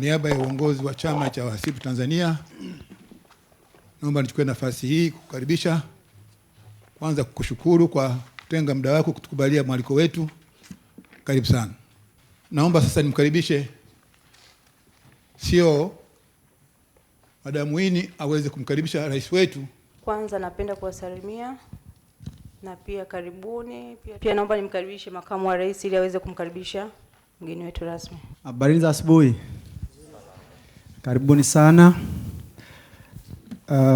niaba ya uongozi wa Chama cha Wahasibu Tanzania, naomba nichukue nafasi hii kukaribisha, kwanza kukushukuru kwa kutenga muda wako kutukubalia mwaliko wetu. Karibu sana. Naomba sasa nimkaribishe CEO Madam Winnie aweze kumkaribisha rais wetu. Kwanza napenda kuwasalimia na pia karibuni. Pia naomba nimkaribishe makamu wa rais ili aweze kumkaribisha mgeni wetu rasmi. Habari za asubuhi. Karibuni sana.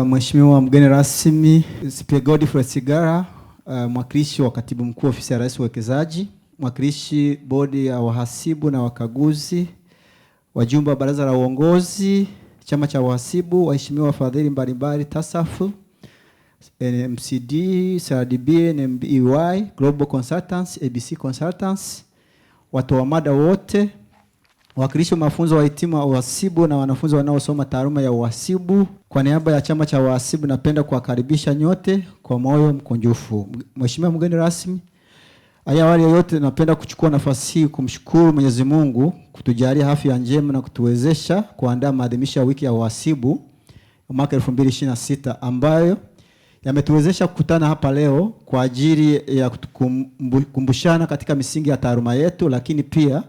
Mheshimiwa mgeni rasmi Spia Godfrey Sigara, mwakilishi wa katibu mkuu ofisi ya rais uwekezaji, mwakilishi bodi ya wahasibu na wakaguzi, wajumbe wa baraza la uongozi chama cha wahasibu, waheshimiwa wafadhili mbalimbali TASAF, MCD, CRDB, NMBY, Global Consultants, ABC Consultants, watoa mada wote, wakilishi wa mafunzo wahitimu wa uhasibu na wanafunzi wanaosoma taaluma ya uhasibu. Kwa niaba ya chama cha wahasibu napenda kuwakaribisha nyote kwa moyo mkunjufu. Mheshimiwa mgeni rasmi, awali ya yote napenda kuchukua nafasi hii kumshukuru Mwenyezi Mungu kutujalia afya njema na kutuwezesha kuandaa maadhimisho ya wiki ya uhasibu mwaka 2026 ambayo yametuwezesha kukutana hapa leo kwa ajili ya kutukumbushana katika misingi ya taaluma yetu, lakini pia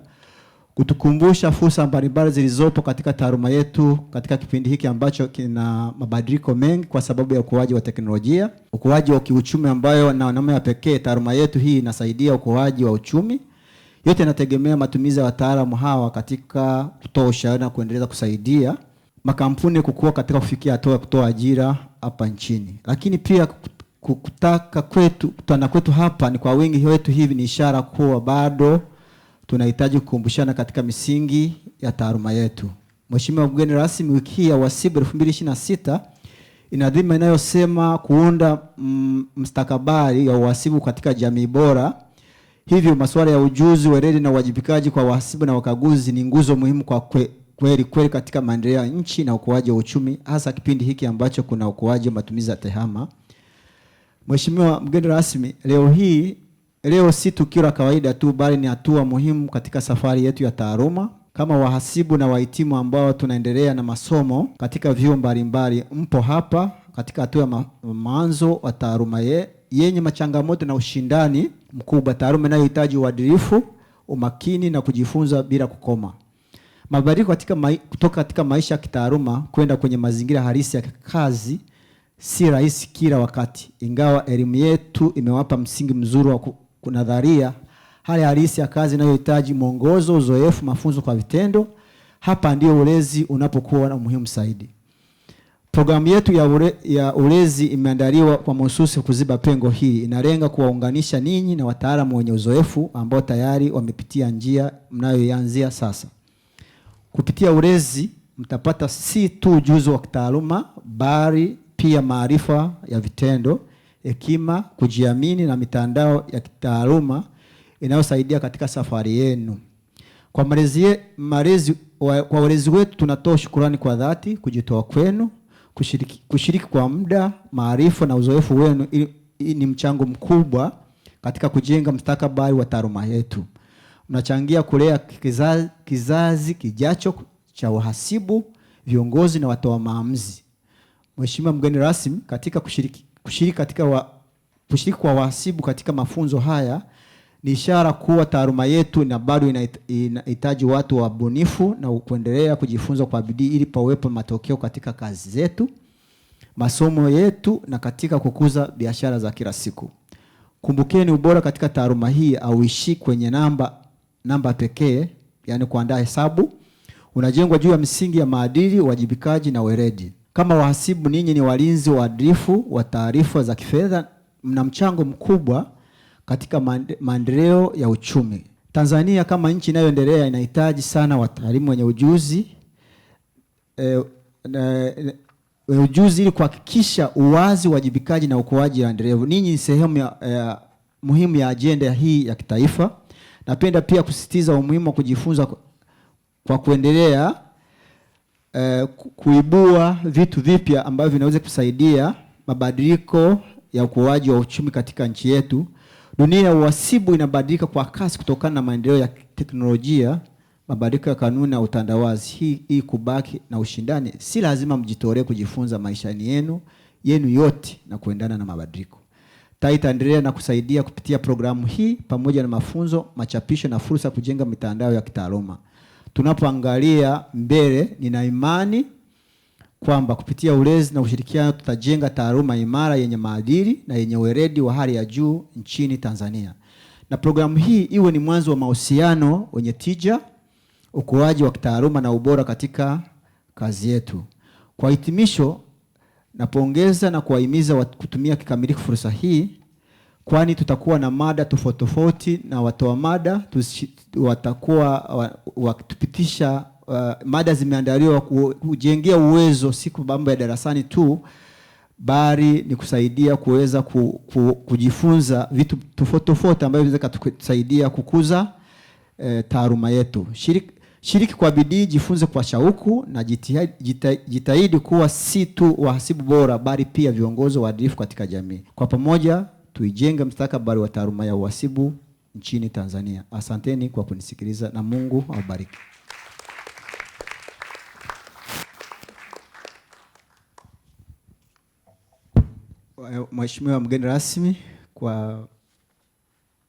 kutukumbusha fursa mbalimbali zilizopo katika taaluma yetu katika kipindi hiki ambacho kina mabadiliko mengi kwa sababu ya ukuaji wa teknolojia, ukuaji wa kiuchumi ambayo na namna ya pekee taaluma yetu hii inasaidia ukuaji wa uchumi. Yote yanategemea matumizi ya wataalamu hawa katika kutoa ushauri na kuendeleza kusaidia makampuni kukua katika kufikia hatua ya kutoa ajira hapa nchini. Lakini pia kutana kwetu hapa ni kwa wingi wetu, hivi ni ishara kuwa bado tunahitaji kukumbushana katika misingi ya taaluma yetu. Mheshimiwa mgeni rasmi, wiki hii ya uhasibu 2026 ina dhima inayosema kuunda mustakabali ya uhasibu katika jamii bora. Hivyo masuala ya ujuzi, weledi na uwajibikaji kwa wahasibu na wakaguzi ni nguzo muhimu kwa kweli katika maendeleo ya nchi na ukuaji wa uchumi, hasa kipindi hiki ambacho kuna ukuaji wa matumizi ya tehama. Mheshimiwa mgeni rasmi, leo si tukio la kawaida tu, bali ni hatua muhimu katika safari yetu ya taaluma. Kama wahasibu na wahitimu ambao tunaendelea na masomo katika vyuo mbalimbali, mpo hapa katika hatua ya mwanzo wa taaluma yenye machangamoto na ushindani mkubwa, taaluma inayohitaji uadilifu, umakini na kujifunza bila kukoma. Mabadiliko kutoka katika maisha ya kitaaluma kwenda kwenye mazingira halisi ya kazi si rahisi kila wakati. Ingawa elimu yetu imewapa msingi mzuri wa kunadharia, hali halisi ya kazi inayohitaji mwongozo, uzoefu, mafunzo kwa vitendo, hapa ndio ulezi unapokuwa na umuhimu zaidi. Programu yetu ya ulezi imeandaliwa kwa mahususi kuziba pengo hii. Inalenga kuwaunganisha ninyi na wataalamu wenye uzoefu ambao tayari wamepitia njia mnayoianzia sasa. Kupitia ulezi mtapata si tu ujuzi wa kitaaluma, bali pia maarifa ya vitendo, hekima, kujiamini na mitandao ya kitaaluma inayosaidia katika safari yenu. Kwa walezi wetu tunatoa shukrani kwa dhati, kujitoa kwenu, kushiriki kwa muda, maarifa na uzoefu wenu ni mchango mkubwa katika kujenga mustakabali wa taaluma yetu. Mnachangia kulea kizazi kijacho cha wahasibu, viongozi na watoa maamuzi. Mheshimiwa mgeni rasmi, katika kushiriki kwa wahasibu katika mafunzo haya ni ishara kuwa taaluma yetu na bado inahitaji watu wabunifu na kuendelea kujifunza kwa bidii ili pawepo matokeo katika kazi zetu, masomo yetu na katika kukuza biashara za kila siku. Kumbukeni, ubora katika taaluma hii hauishi kwenye namba pekee, yani kuandaa hesabu. Unajengwa juu ya misingi ya maadili, uwajibikaji na weledi. Kama wahasibu, ninyi ni walinzi waadilifu wa taarifa za kifedha, mna mchango mkubwa katika maendeleo ya uchumi. Tanzania kama nchi inayoendelea inahitaji sana wataalamu wenye ujuzi ili kuhakikisha uwazi, uwajibikaji na ukuaji endelevu. Ninyi ni sehemu muhimu ya ajenda hii ya kitaifa. Napenda pia kusisitiza umuhimu wa kujifunza kwa kuendelea kuibua vitu vipya ambavyo vinaweza kusaidia mabadiliko ya ukuaji wa uchumi katika nchi yetu. Dunia ya uhasibu inabadilika kwa kasi kutokana na maendeleo ya teknolojia mabadiliko ya kanuni na utandawazi hii kubaki na ushindani, si lazima mjitolee kujifunza maishani yenu yote na kuendana na mabadiliko. TAI itaendelea na kusaidia kupitia programu hii pamoja na mafunzo, machapisho na fursa kujenga mitandao ya kitaaluma. Tunapoangalia mbele, nina imani kwamba kupitia ulezi na ushirikiano tutajenga taaluma imara yenye maadili na yenye weledi wa hali ya juu nchini Tanzania. Na programu hii iwe ni mwanzo wa mahusiano wenye tija, ukuaji wa kitaaluma na ubora katika kazi yetu. Kwa hitimisho, napongeza na kuwahimiza kutumia kikamilifu fursa hii, kwani tutakuwa na mada tofauti na watoa mada watakuwa wakitupitisha mada zimeandaliwa kujengea uwezo siku mambo ya darasani tu, bali ni kusaidia kuweza kujifunza vitu tofauti ambavyo vinaweza kutusaidia kukuza taaluma yetu. Shiriki kwa bidii, jifunze kwa shauku na jitahidi kuwa si tu wahasibu bora bali pia viongozi waadilifu katika jamii. Kwa pamoja tuijenge mustakabali wa taaluma ya uhasibu nchini Tanzania. Asanteni kwa kunisikiliza na Mungu awabariki. Mheshimiwa mgeni rasmi,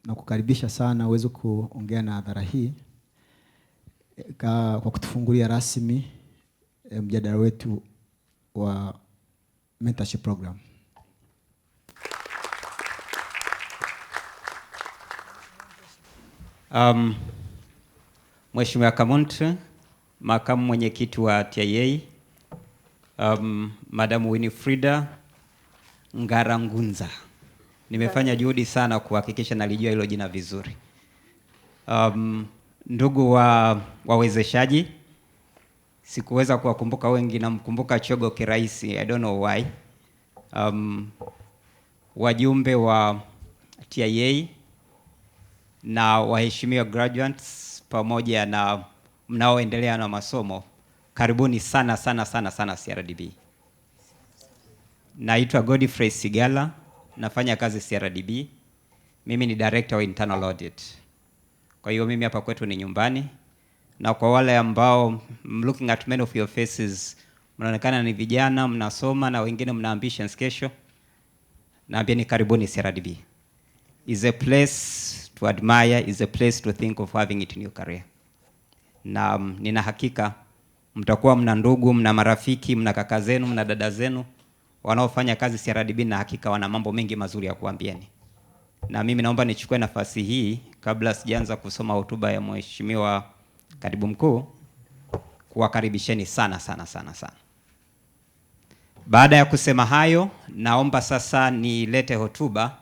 na kukaribisha sana uweze kuongea na hadhara hii kwa kutufungulia rasmi mjadala wetu wa mentorship program. Mheshimiwa Kamuntu, makamu mwenyekiti wa TIA, Madam Winifrida Ngarangunza. Nimefanya juhudi sana kuhakikisha nalijua hilo jina vizuri. Ndugu wawezeshaji, sikuweza kuwakumbuka wengi, namkumbuka Chogo Kiraisi, I don't know why. Wajumbe wa TIA na waheshimiwa graduates pamoja na mnaoendelea na masomo, karibuni sana sana sana sana CRDB. Naitwa Godfrey Sigala, nafanya kazi CRDB. Mimi ni director wa internal audit. Kwa hiyo mimi hapa kwetu ni nyumbani, na kwa wale ambao looking at many of your faces mnaonekana ni vijana, mnasoma na wengine mna ambitions kesho, naambia ni karibuni CRDB. Is a place to admire, is a place to think of having it in your career. Na nina hakika mtakuwa mna ndugu, mna marafiki, mna kaka zenu, mna dada zenu wanaofanya kazi CRDB, na hakika wana mambo mengi mazuri ya kuambieni. Na mimi naomba nichukue nafasi hii kabla sijaanza kusoma hotuba ya Mheshimiwa Katibu Mkuu kuwakaribisheni sana sana sana sana. Baada ya kusema hayo, naomba sasa nilete hotuba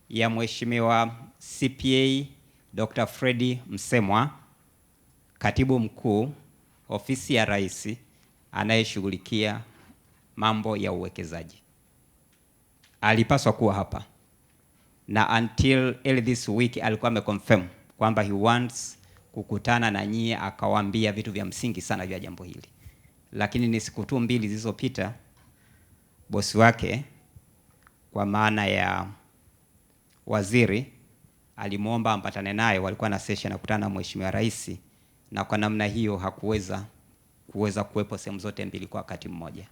ya Mheshimiwa CPA Dr. Freddy Msemwa, Katibu Mkuu Ofisi ya Rais anayeshughulikia mambo ya uwekezaji. Alipaswa kuwa hapa, na until early this week alikuwa ameconfirm kwamba he wants kukutana na nyie akawaambia vitu vya msingi sana vya jambo hili. Lakini ni siku tu mbili zilizopita bosi wake kwa maana ya waziri alimuomba ampatane naye, walikuwa na session kukutana na Mheshimiwa Rais, na kwa namna hiyo hakuweza kuwepo sehemu zote mbili kwa wakati mmoja.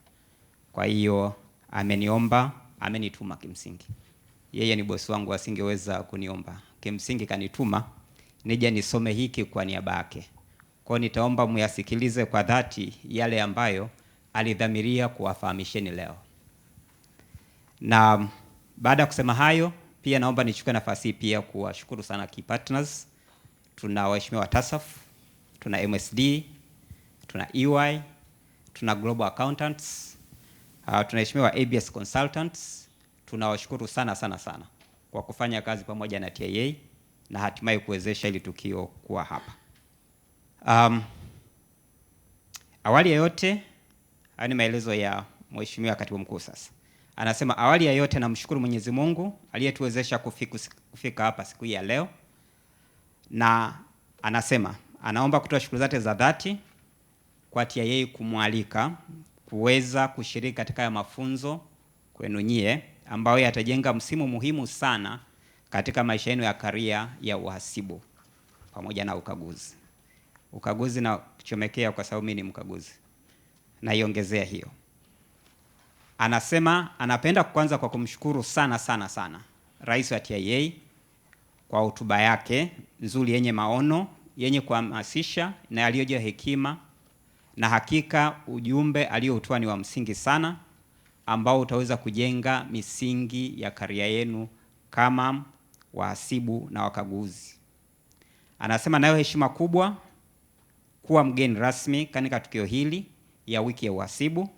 Kwa hiyo ameniomba, amenituma kimsingi. Yeye ni bosi wangu, asingeweza kuniomba. Kimsingi kanituma nije nisome hiki kwa niaba yake. Kwa nitaomba muyasikilize kwa dhati yale ambayo alidhamiria kuwafahamisheni leo. Na baada ya kusema hayo, pia naomba nichukue nafasi hii pia kuwashukuru sana key partners. Tuna waheshimiwa TASAF, tuna MSD, tuna EY, tuna Global Accountants, tunaheshimiwa ABS Consultants. Tunawashukuru sana sana sana kwa kufanya kazi pamoja na TIA na hatimaye kuwezesha ili tukio kuwa hapa. Awali ya yote, haya ni maelezo ya Mheshimiwa Katibu Mkuu. Sasa anasema, awali ya yote namshukuru Mwenyezi Mungu aliyetuwezesha kufika hapa siku hii ya leo, na anasema anaomba kutoa shukrani zake za dhati kwa TIA kumwalika kuweza kushiriki katika ya mafunzo kwenu nyie ambayo yatajenga msimu muhimu sana katika maisha yenu ya karia ya uhasibu pamoja na ukaguzi. ukaguzi na kuchomekea kwa sababu mimi ni mkaguzi. Naiongezea hiyo. Anasema anapenda kwanza kwa kumshukuru sana Rais wa TIA kwa hotuba yake nzuri yenye maono, yenye kuhamasisha na aliyojaa hekima, na hakika ujumbe aliotoa ni wa msingi sana ambao utaweza kujenga misingi ya karia yenu kama wahasibu na wakaguzi. Anasema nayo heshima kubwa kuwa mgeni rasmi katika tukio hili ya wiki ya uhasibu,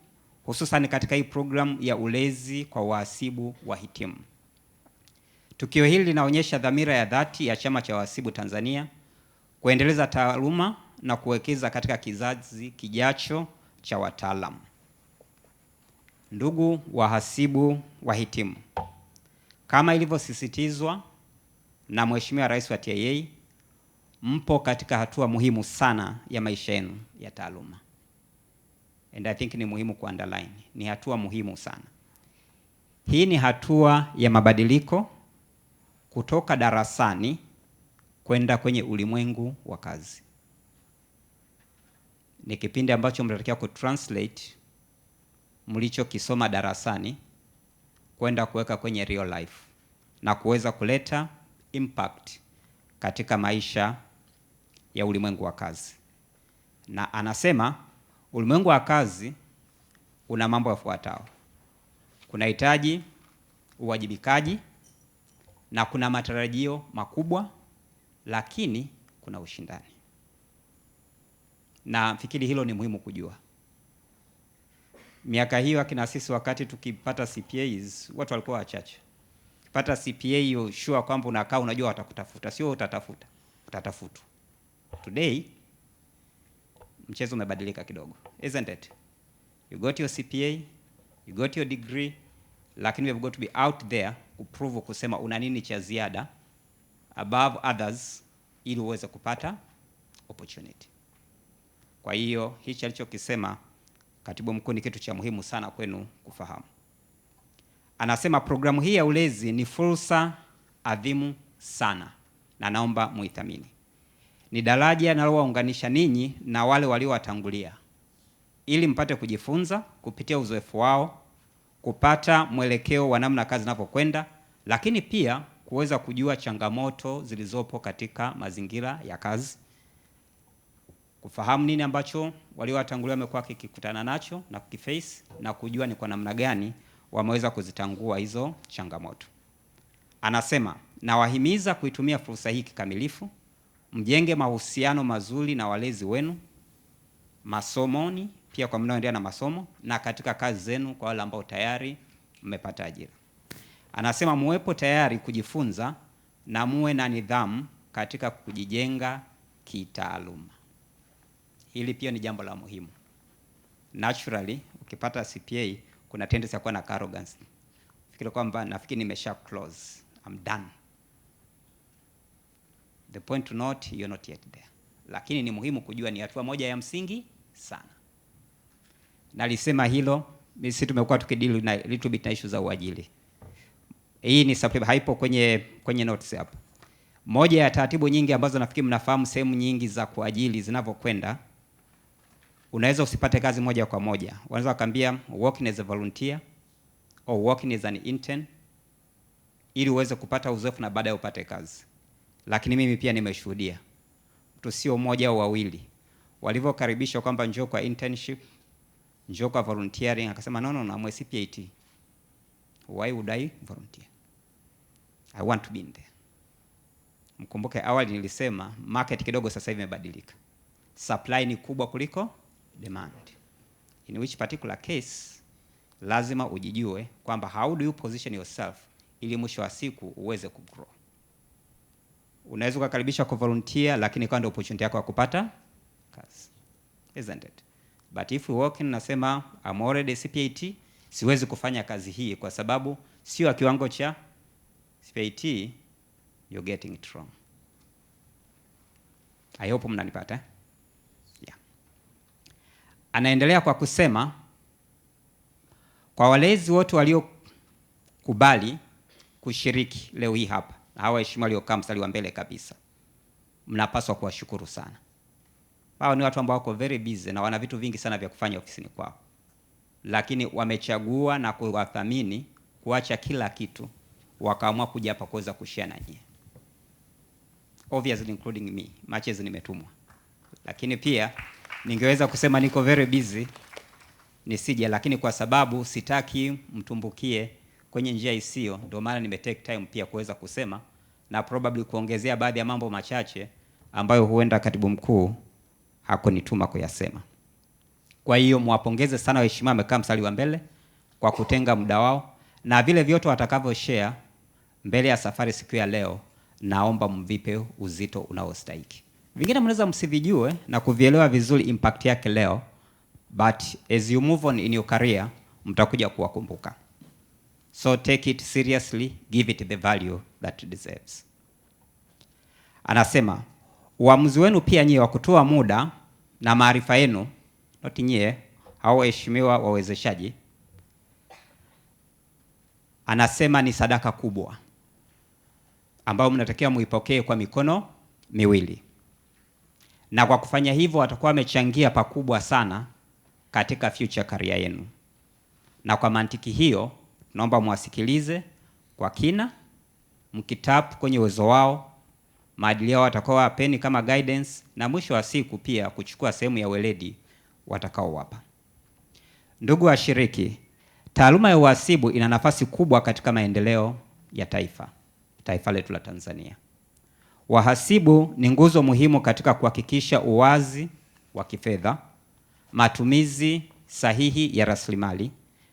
hususan katika hii program ya ulezi kwa wahasibu wahitimu. Tukio hili linaonyesha dhamira ya dhati ya Chama cha Wahasibu Tanzania kuendeleza taaluma na kuwekeza katika kizazi kijacho cha wataalamu. Ndugu wahasibu wahitimu, kama ilivyosisitizwa na Mheshimiwa Rais wa TIA, mpo katika hatua muhimu sana ya maisha yenu ya taaluma. And I think ni muhimu kuunderline. Ni hatua muhimu sana. Hii ni hatua ya mabadiliko kutoka darasani kwenda kwenye ulimwengu wa kazi. Ni kipindi ambacho mnatakiwa kutranslate mlichokisoma darasani kwenda kuweka kwenye real life na kuweza kuleta impact katika maisha ya ulimwengu wa kazi. Na anasema ulimwengu wa kazi una mambo yafuatayo. Kuna hitaji uwajibikaji, na kuna matarajio makubwa, lakini kuna ushindani. Na fikiri hilo ni muhimu kujua. Miaka hiyo akina sisi wakati tukipata CPAs, watu walikuwa wachache. Ukipata CPA sure kwamba unakaa unajua watakutafuta, sio utatafuta, utatafutwa. Today mchezo umebadilika kidogo, isn't it? You got your CPA, you got your degree, lakini you've got to be out there kuprove kusema una nini cha ziada above others ili uweze kupata opportunity. Kwa hiyo hichi alichokisema Katibu Mkuu ni kitu cha muhimu sana kwenu kufahamu. Anasema programu hii ya ulezi ni fursa adhimu sana na naomba muithamini. Ni daraja linalowaunganisha ninyi na wale waliowatangulia ili mpate kujifunza kupitia uzoefu wao, kupata mwelekeo wa namna kazi inavyokwenda, lakini pia kuweza kujua changamoto zilizopo katika mazingira ya kazi, kufahamu nini ambacho waliowatangulia wamekuwa kikutana nacho na kukiface, na kujua ni kwa namna gani wameweza kuzitangua hizo changamoto. Anasema nawahimiza kuitumia fursa hii kikamilifu, mjenge mahusiano mazuri na walezi wenu, masomoni pia kwa mnaoendelea na masomo, na katika kazi zenu kwa wale ambao tayari mmepata ajira. Anasema muwepo tayari kujifunza na muwe na nidhamu katika kujijenga kitaaluma. Hili pia ni jambo la muhimu. Naturally, ukipata CPA kuna tendency ya kuwa na arrogance. Fikiri kwamba nafikiri nimesha close, I'm done. The point to note, you're not yet there. Lakini ni muhimu kujua ni hatua moja ya msingi sana. Nalisema hilo, sisi tumekuwa tukidili na little bit na issue za uajili. Hii ni supplement, haipo kwenye notes hapo. Moja ya taratibu nyingi ambazo nafikiri mnafahamu sehemu nyingi za kuajili zinavyokwenda, unaweza usipate kazi moja kwa moja. Wanaweza wakambia working as a volunteer or working as an intern ili uweze kupata uzoefu na baadaye upate kazi. Lakini mimi pia nimeshuhudia mtu sio mmoja au wawili walivyokaribishwa kwamba njoo kwa internship, njoo kwa volunteering, akasema no, I'm a CPAT. Why would I volunteer? I want to be in there. Mkumbuke awali nilisema market kidogo sasa hivi imebadilika. Supply ni kubwa kuliko demand. In which particular case lazima ujijue kwamba how do you position yourself ili mwisho wa siku uweze kugrow. Unaweza kukaribisha kwa volunteer lakini kwa ndio opportunity yako ya kupata kazi. Isn't it? But if you walk in nasema I'm already CPAT, siwezi kufanya kazi hii kwa sababu sio kiwango cha CPAT, you're getting it wrong. I hope mnanipata. Yeah. Anaendelea kwa kusema kwa walezi wote waliokubali kushiriki leo hii hapa, na hawa heshima waliokaa mstari wa mbele kabisa, mnapaswa kuwashukuru sana. Hao ni watu ambao wako very busy na wana vitu vingi sana vya kufanya ofisini kwao, lakini wamechagua na kuwathamini kuacha kila kitu, wakaamua kuja hapa kuweza kushare na nyie, obviously including me, matches nimetumwa, lakini pia ningeweza kusema niko very busy nisije, lakini kwa sababu sitaki mtumbukie kwenye njia isiyo, ndio maana nimetake time pia kuweza kusema na probably kuongezea baadhi ya mambo machache ambayo huenda katibu mkuu hakunituma kuyasema. Kwa hiyo mwapongeze sana waheshimiwa wamekaa mstari wa mbele kwa kutenga muda wao, na vile vyote watakavyo share mbele ya safari siku ya leo, naomba mvipe uzito unaostahili. Vingine mnaweza msivijue na kuvielewa vizuri impact yake leo, but as you move on in your career mtakuja kuwakumbuka. So take it seriously, give it the value that it deserves. Anasema uamuzi wenu pia nyie wa kutoa muda na maarifa yenu, not nyie hao waheshimiwa wawezeshaji, anasema ni sadaka kubwa ambayo mnatakiwa muipokee kwa mikono miwili, na kwa kufanya hivyo watakuwa wamechangia pakubwa sana katika future career yenu. Na kwa mantiki hiyo naomba muwasikilize kwa kina, mkitap kwenye uwezo wao, maadili yao watakao wapeni kama guidance, na mwisho wa siku pia kuchukua sehemu ya weledi watakao wapa. Ndugu washiriki, taaluma ya uhasibu ina nafasi kubwa katika maendeleo ya taifa letu la Tanzania. Wahasibu ni nguzo muhimu katika kuhakikisha uwazi wa kifedha, matumizi sahihi ya rasilimali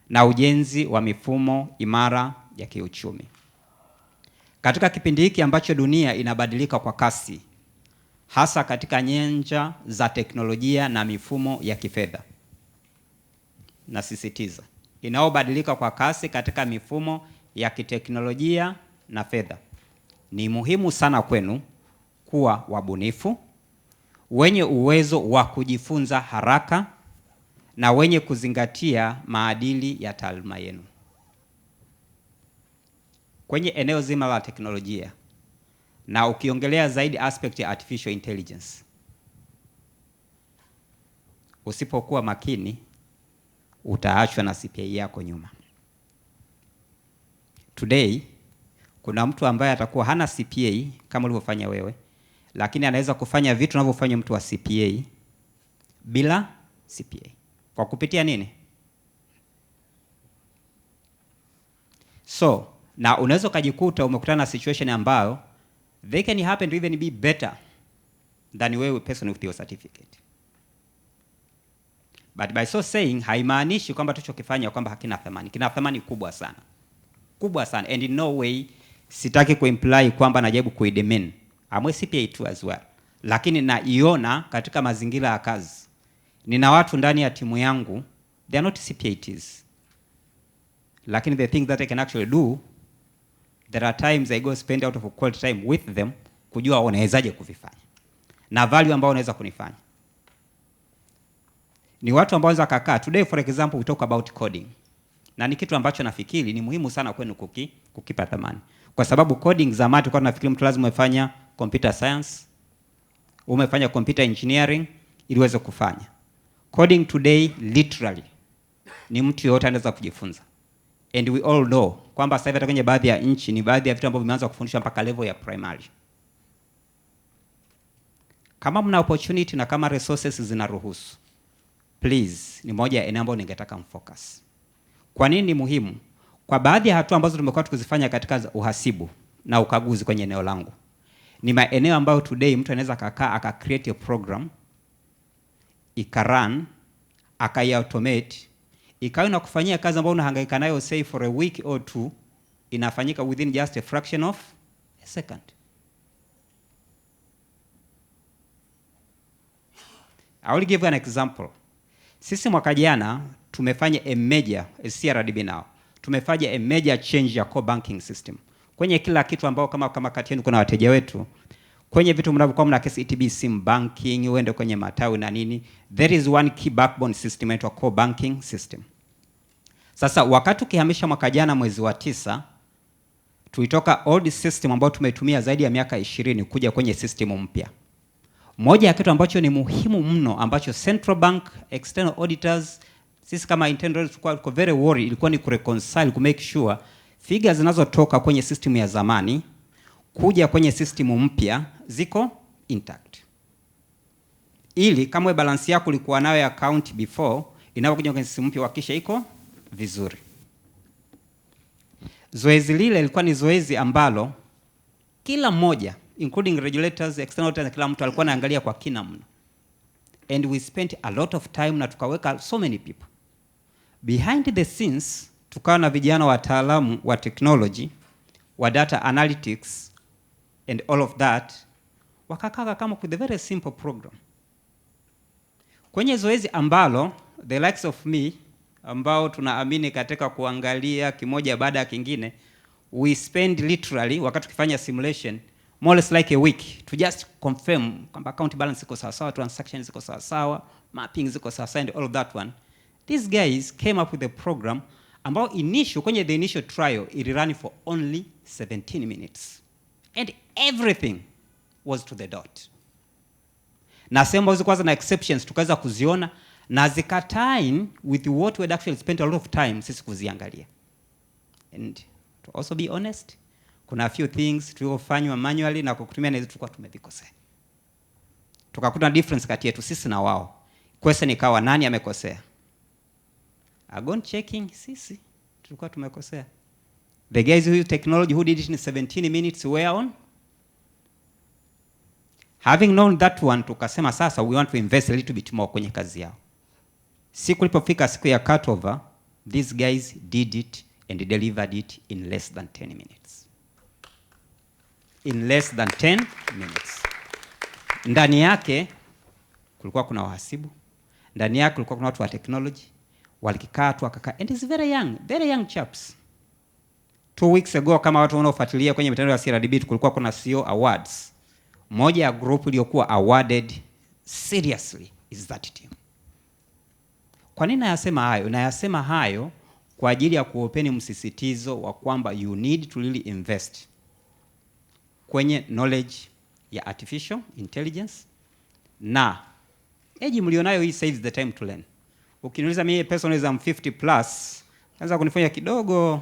na ujenzi wa mifumo imara ya kiuchumi. Katika kipindi hiki ambacho dunia inabadilika kwa kasi, hasa katika nyanja za teknolojia na mifumo ya kifedha, nasisitiza, inaobadilika kwa kasi katika mifumo ya kiteknolojia na fedha, ni muhimu sana kwenu kuwa wabunifu, wenye uwezo wa kujifunza haraka na wenye kuzingatia maadili ya taaluma yenu. Kwenye eneo zima la teknolojia, na ukiongelea zaidi aspect ya artificial intelligence, usipokuwa makini utaachwa na CPA yako nyuma. Today kuna mtu ambaye atakuwa hana CPA kama ulivyofanya wewe, lakini anaweza kufanya vitu anavyofanya mtu wa CPA bila CPA. Kwa kupitia nini? So, na unaweza kujikuta umekutana na situation ambayo they can happen to even be better than wewe person with your certificate. But by so saying, haimaanishi kwamba tulichokifanya kwamba hakina thamani. Kina thamani kubwa sana. Kubwa sana. And in no way sitaki kuimply kwamba najaribu kuidemean. I'm a CPA too as well. Lakini naiona katika mazingira ya kazi. Nina watu ndani ya timu yangu, they are not CPAs. Lakini the things that I can actually do, there are times I go spend out of quality time with them kujua wanawezaje kuvifanya. Na value ambao wanaweza kunifanya. Ni watu ambao wanaweza kukaa. Today for example we talk about coding. Na ni kitu ambacho nafikiri ni muhimu sana kwenu kukipa thamani. Kwa sababu coding zamani tulikuwa tunafikiri mtu lazima umefanya computer science, umefanya computer engineering ili uweze kufanya. Coding today literally ni mtu yote anaweza kujifunza. And we all know kwamba sasa hivi hata kwenye baadhi ya nchi ni baadhi ya vitu ambavyo vimeanza kufundishwa mpaka level ya primary. Kama mna opportunity na kama resources zinaruhusu, please, ni moja ya eneo ambalo ningetaka mfocus. Kwa nini ni muhimu? Kwa baadhi ya hatua ambazo tumekuwa tukizifanya katika uhasibu na ukaguzi kwenye eneo langu, ni maeneo ambayo today mtu anaweza kakaa aka create a program, ikarun, akaiautomate, ikawa na kufanyia kazi ambayo unahangaika nayo say for a week or two, inafanyika within just a fraction of a second. I will give you an example. Sisi mwaka jana tumefanya a major, CRDB now, tumefanya a major change ya core banking system. Kwenye kila kitu ambao kama kati yenu kuna wateja wetu, kwenye vitu mnavyokuwa mna KCB sim banking, uende kwenye matawi na nini, there is one key backbone system inaitwa core banking system. Sasa wakati ukihamisha mwaka jana mwezi wa 9, tulitoka old system ambayo tumeitumia zaidi ya miaka 20 kuja kwenye system mpya. Moja ya kitu ambacho ni muhimu mno ambacho Central Bank, external auditors, sisi kama internal auditors tulikuwa very worried, ilikuwa ni kureconcile, kumake sure figures zinazotoka kwenye system ya zamani kuja kwenye system mpya ziko intact. Ili kama balance yako ulikuwa nayo account before, inapokuja kwenye system mpya hakikisha iko vizuri. Zoezi lile lilikuwa ni zoezi ambalo kila mmoja including regulators, external auditors, kila mtu alikuwa anaangalia kwa kina mno. And we spent a lot of time na tukaweka so many people. Behind the scenes, tukawa na vijana wataalamu wa technology, wa data analytics and all of that, wakakaa kama with a very simple program. Kwenye zoezi ambalo the likes of me ambao tunaamini katika kuangalia kimoja baada ya kingine, we spend literally wakati tukifanya simulation more or less like a week to just confirm kwamba account balance iko sawa sawa, transactions ziko sawa sawa, mapping ziko sawa sawa and all of that one. These guys came up with a program ambao kwenye the initial trial it ran for only 17 minutes and everything was to the dot. Na sehemu hizo kwanza na exceptions tukaweza kuziona na zikatain with what we had actually spent a lot of time sisi kuziangalia. And to also be honest, kuna a few things tuliofanywa manually na kutumia na hizo tulikuwa tumevikosea. Tukakuta difference kati yetu sisi na wao. Question ikawa nani amekosea? Agon checking sisi tulikuwa tumekosea. The guys who use technology who did it in 17 minutes were on. Having known that one, tukasema sasa we want to invest a little bit more kwenye kazi yao. Siku ilipofika siku ya cutover, these guys did it and delivered it in less than 10 minutes. In less than 10 minutes. Ndani yake kulikuwa kuna wahasibu, ndani yake kulikuwa kuna watu wa technology, walikikaa tu wakakaa, and it's very young chaps. 2 weeks ago kama watu wanaofuatilia kwenye mitandao ya CRDB kulikuwa kuna CEO awards. Moja ya group iliyokuwa awarded seriously is that team. Kwa nini nayasema hayo? Nayasema hayo kwa ajili ya kuopeni msisitizo wa kwamba you need to really invest kwenye knowledge ya artificial intelligence na age mlionayo hii saves the time to learn. Ukiniuliza mimi personally I'm 50 plus, kaanza kunifanya kidogo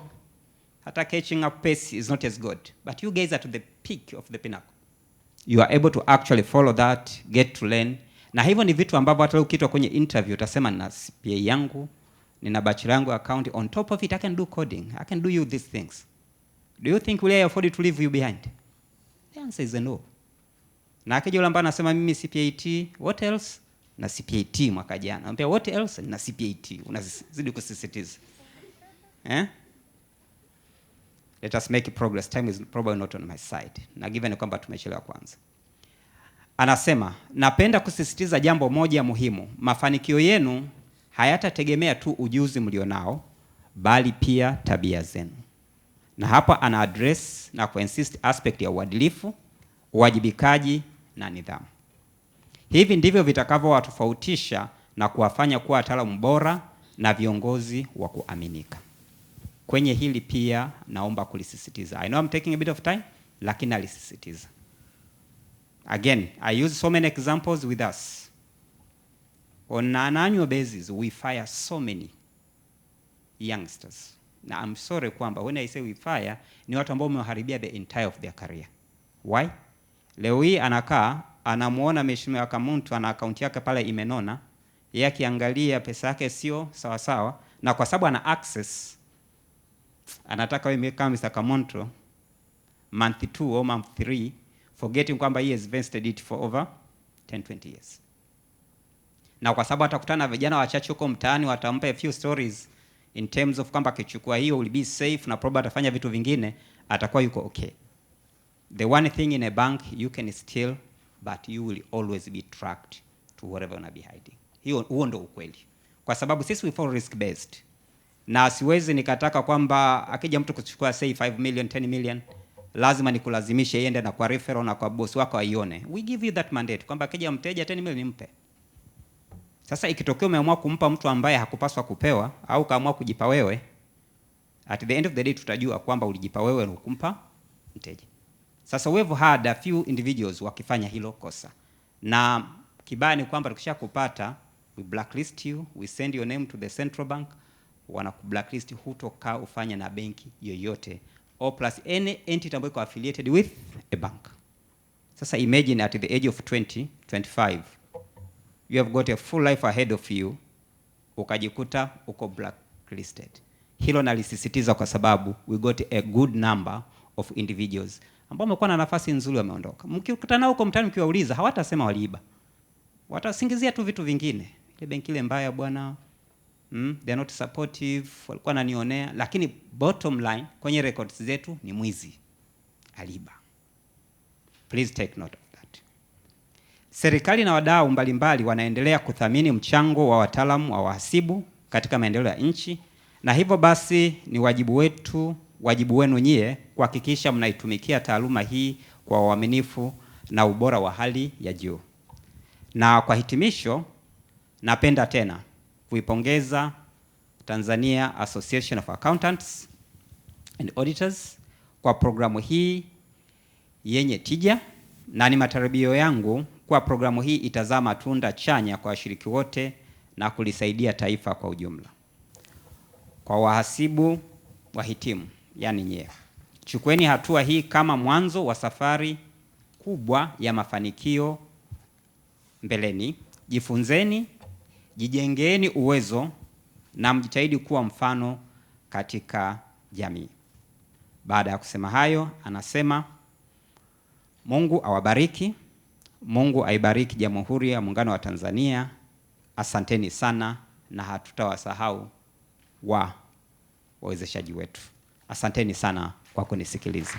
hata catching up pace is not as good, but you guys are to the peak of the pinnacle. You are able to actually follow that, get to learn. Na hivyo ni vitu ambavyo hata ukitwa kwenye interview utasema nina CPA yangu, nina bachelor yangu account, on top of it I can do coding, I can do you these things. Do you think will I afford to leave you behind? The answer is a no. Na akija yule ambaye anasema mimi CPAT, what else? Na CPAT mwaka jana. Anambia what else? Na CPAT. Unazidi kusisitiza. Let us make progress. Time is probably not on my side. Na given kwamba tumechelewa kwanza. Anasema, napenda kusisitiza jambo moja muhimu. Mafanikio yenu hayatategemea tu ujuzi mlionao, bali pia tabia zenu. Na hapa ana address na kuinsist aspect ya uadilifu, uwajibikaji na nidhamu. Hivi ndivyo vitakavyowatofautisha na kuwafanya kuwa wataalamu bora na viongozi wa kuaminika. Kwenye hili pia naomba kulisisitiza. I know I'm taking a bit of time, lakini alisisitiza. Again, I use so many examples with us. On an annual basis, we fire so many youngsters. Now, I'm sorry kwamba when I say we fire, ni watu ambao wameharibia the entire of their career. Why? Leo hii anakaa, anamuona mheshimiwa Kamuntu ana account yake pale imenona, yeye akiangalia pesa yake sio sawa sawa, na kwa sababu ana access, anataka wewe kama Mr. Kamuntu month 2 or month 3, forgetting kwamba he has invested it for over 10-20 years. Na kwa sababu atakutana na vijana wachache huko mtaani watampa a few stories in terms of kwamba akichukua hiyo will be safe na probably atafanya vitu vingine, atakuwa yuko okay. The one thing in a bank you can steal, but you will always be tracked to whatever una be hiding. Huo ndo ukweli. Kwa sababu sisi we follow risk based. Na siwezi nikataka kwamba akija mtu kuchukua say 5 million, 10 million, lazima nikulazimishe iende na kwa referral na kwa boss wako aione. We give you that mandate kwamba akija mteja 10 million nimpe. Sasa ikitokea umeamua kumpa mtu ambaye hakupaswa kupewa au kaamua kujipa wewe, at the end of the day tutajua kwamba ulijipa wewe na ukumpa mteja. Sasa we've had a few individuals wakifanya hilo kosa. na kibaya ni kwamba tukishakupata we blacklist you, we send your name to the central bank, wana blacklist, hutoka ufanye na benki yoyote or plus any entity ambayo iko affiliated with a bank. Sasa imagine at the age of 20, 25 you have got a full life ahead of you, ukajikuta uko blacklisted. Hilo nalisisitiza kwa sababu we got a good number of individuals ambao wamekuwa na nafasi nzuri wameondoka. Mkikutana nao huko mtaani mkiwauliza hawatasema waliiba. Watasingizia tu vitu vingine. Ile benki ile mbaya bwana. They are not supportive, walikuwa wananionea, lakini bottom line kwenye records zetu ni mwizi. Aliiba. Please take note of that. Serikali na wadau mbalimbali wanaendelea kuthamini mchango wa wataalamu wa wahasibu katika maendeleo ya nchi, na hivyo basi ni wajibu wenu nyie kuhakikisha mnaitumikia taaluma hii kwa uaminifu na ubora wa hali ya juu. Na kwa hitimisho, napenda tena kuipongeza Tanzania Association of Accountants and Auditors kwa programu hii yenye tija, na ni matarajio yangu kwa programu hii itazaa matunda chanya kwa washiriki wote na kulisaidia taifa kwa ujumla. Kwa wahasibu wahitimu, yani nyie, chukueni hatua hii kama mwanzo wa safari kubwa ya mafanikio mbeleni. Jifunzeni, jijengeeni uwezo na mjitahidi kuwa mfano katika jamii. Baada ya kusema hayo, anasema Mungu awabariki, Mungu aibariki Jamhuri ya Muungano wa Tanzania. Asanteni sana na hatutawasahau wawezeshaji wetu. Asanteni sana kwa kunisikiliza.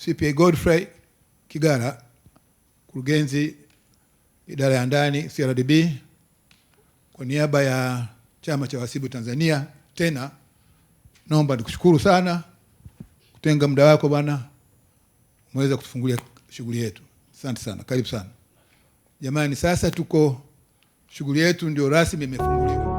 CPA Godfrey Kigara, mkurugenzi idara ya ndani CRDB, kwa niaba ya Chama cha Wahasibu Tanzania, tena naomba nikushukuru sana kutenga muda wako bwana, umeweza kutufungulia shughuli yetu. Asante sana, karibu sana. Jamani, sasa shughuli yetu ndio rasmi imefunguliwa.